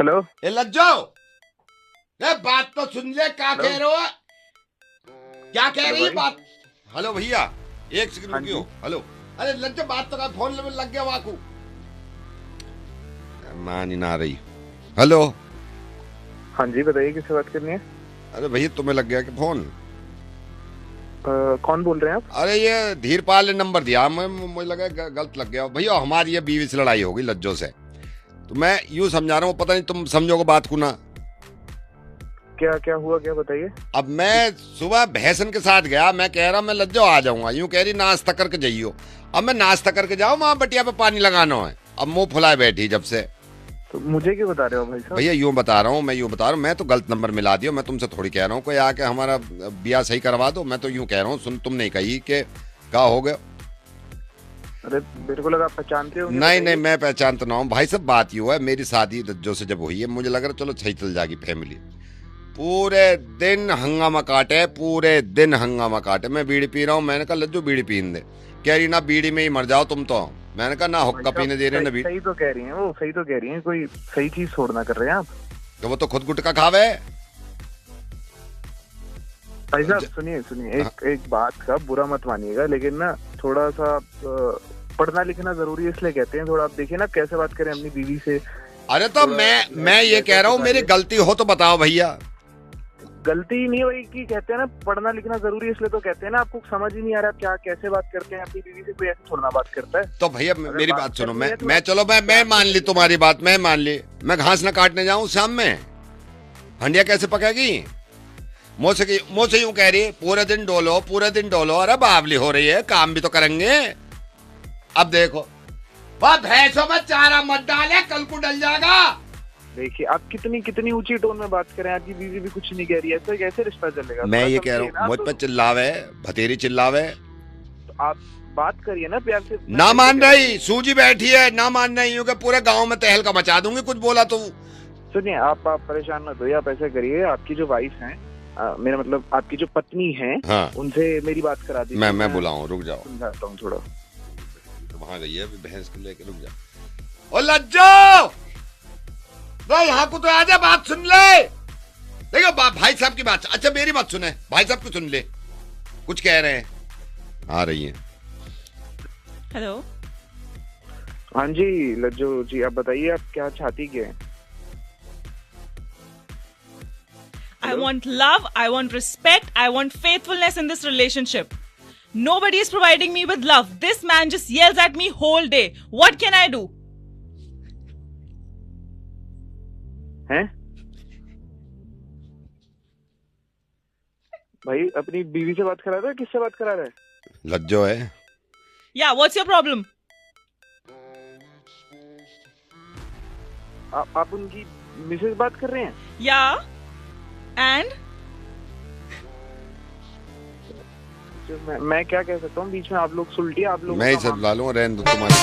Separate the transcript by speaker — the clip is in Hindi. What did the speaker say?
Speaker 1: हेलो।
Speaker 2: ए लज्जो, ये बात तो सुन ले, क्या कह रहे हो? क्या कह रही है बात? हेलो भैया, एक सेकंड
Speaker 1: हाँ
Speaker 2: रुकियो। हेलो, अरे लज्जो बात तो कर, फोन में लग गया वाकू, मान ही ना रही। हेलो।
Speaker 1: हाँ जी, बताइए किससे बात करनी है?
Speaker 2: अरे भैया तुम्हें लग गया कि फोन?
Speaker 1: कौन बोल रहे हैं आप?
Speaker 2: अरे ये धीरपाल ने नंबर दिया, मुझे लगा गलत लग गया। भैया हमारी ये बीवी से लड़ाई होगी लज्जो से, तो मैं यूं समझा रहा हूँ, पता नहीं तुम समझोगे बात को ना।
Speaker 1: क्या क्या हुआ, क्या बताइए।
Speaker 2: अब मैं सुबह भैंसन के साथ गया, मैं कह रहा मैं लज्जो आ जाऊंगा, यूं कह रही नाश्ता करके जाइयो। अब मैं नाश्ता करके जाऊं, वहां बटिया पे पानी लगाना है। अब मुंह फुलाए बैठी जब से।
Speaker 1: तो मुझे क्यों बता रहे हो भाई साहब?
Speaker 2: भैया यूं बता रहा हूँ, मैं तो गलत नंबर मिला दिया। मैं तुमसे थोड़ी कह रहा हूँ कोई आके हमारा ब्याह सही करवा दो। मैं तो यूं कह रहा हूँ, सुन तुम नहीं कही कि क्या हो गया।
Speaker 1: अरे मेरे को लगा आप पहचानते हो।
Speaker 2: नहीं नहीं, मैं पहचानता ना हूँ भाई साहब। बात यूं है, मेरी शादी लज्जो से जब हुई है, मुझे लग रहा चलो सही चल जाएगी फैमिली। पूरे दिन हंगामा काटे, पूरे दिन हंगामा काटे। मैं बीड़ी पी रहा हूँ, मैंने कहा लज्जो बीड़ी पीने दे। कह रही ना बीड़ी में ही मर जाओ तुम तो। मैंने कहा ना हुक्का पीने दे रहे ना बीड़ी।
Speaker 1: सही तो कह रही हैं वो, सही तो कह रही हैं। कोई सही चीज छोड़ना कर रहे हैं आप।
Speaker 2: तो वो तो खुद गुटखा खावे।
Speaker 1: भाई साहब सुनिए सुनिए, एक बात का बुरा मत मानिएगा, लेकिन ना थोड़ा सा पढ़ना लिखना जरूरी है, इसलिए कहते हैं। थोड़ा आप देखिए ना कैसे बात करें अपनी बीवी से।
Speaker 2: अरे तो मैं ये कह रहा हूँ, मेरी गलती हो तो बताओ भैया।
Speaker 1: गलती नहीं वही की कहते हैं ना, पढ़ना लिखना जरूरी है, इसलिए तो कहते हैं ना। आपको समझ ही नहीं आ रहा क्या कैसे बात करते हैं अपनी बीवी से। कोई ऐसे थोड़ा ना बात करता है।
Speaker 2: तो भैया मेरी बात सुनो, मैं मान ली तुम्हारी बात, मैं मान ली। मैं घास न काटने जाऊं शाम में, हंडिया कैसे पकेगी? मुझसे यूं कह रही पूरे दिन डोलो, पूरे दिन डोलो। अरे बावली हो रही है, काम भी तो करेंगे। अब देखो, वह भैंसों में चारा मत डाले, कल को डल जाएगा।
Speaker 1: देखिए आप कितनी कितनी ऊंची टोन में बात करें, आपकी बीवी भी कुछ नहीं कह रही है, तो कैसे रिश्ता चलेगा?
Speaker 2: मैं ये कह रहा हूँ, मुझ पर चिल्लावे, भतेरी चिल्लावे।
Speaker 1: तो आप बात करिए ना प्यार से।
Speaker 2: ना मान रही, सूजी बैठी है, ना मान रही हूँ कि पूरे गांव में तहलका मचा दूंगी कुछ बोला तो।
Speaker 1: सुनिए आप परेशान मत होइए। आप ऐसे करिए, आपकी जो वाइफ है, मेरा मतलब आपकी जो पत्नी है,
Speaker 2: हाँ,
Speaker 1: उनसे मेरी बात करा दीजिए।
Speaker 2: मैं बुलाऊं, रुक जाओ,
Speaker 1: समझाता हूँ थोड़ा।
Speaker 2: वहां गई है भैंस को लेके, रुक जा। ओ लज्जो, यहाँ को तो आ जा, बात सुन ले। देखो भाई साहब की बात, अच्छा मेरी बात सुने, भाई साहब को सुन ले, कुछ कह रहे हैं। आ रही है।
Speaker 3: हेलो।
Speaker 1: हाँ जी लज्जो जी, आप बताइए आप क्या चाहती क्या है?
Speaker 3: I want love, I want respect, I want faithfulness in this relationship. Nobody is providing me with love. This man just yells at me whole day. What can I do?
Speaker 1: हैं? भाई अपनी बीवी से बात करा रहा है, किससे बात करा रहा है?
Speaker 2: लज्जो है।
Speaker 3: Yeah, what's your problem?
Speaker 1: आप उनकी मिसेज बात कर रहे हैं?
Speaker 3: Yeah. And?
Speaker 1: मैं क्या कह सकता हूँ बीच में? आप लोग सुलटिए, आप लोग।
Speaker 2: मैं ही सब ला लूंगा, रहने दो तुम्हारे।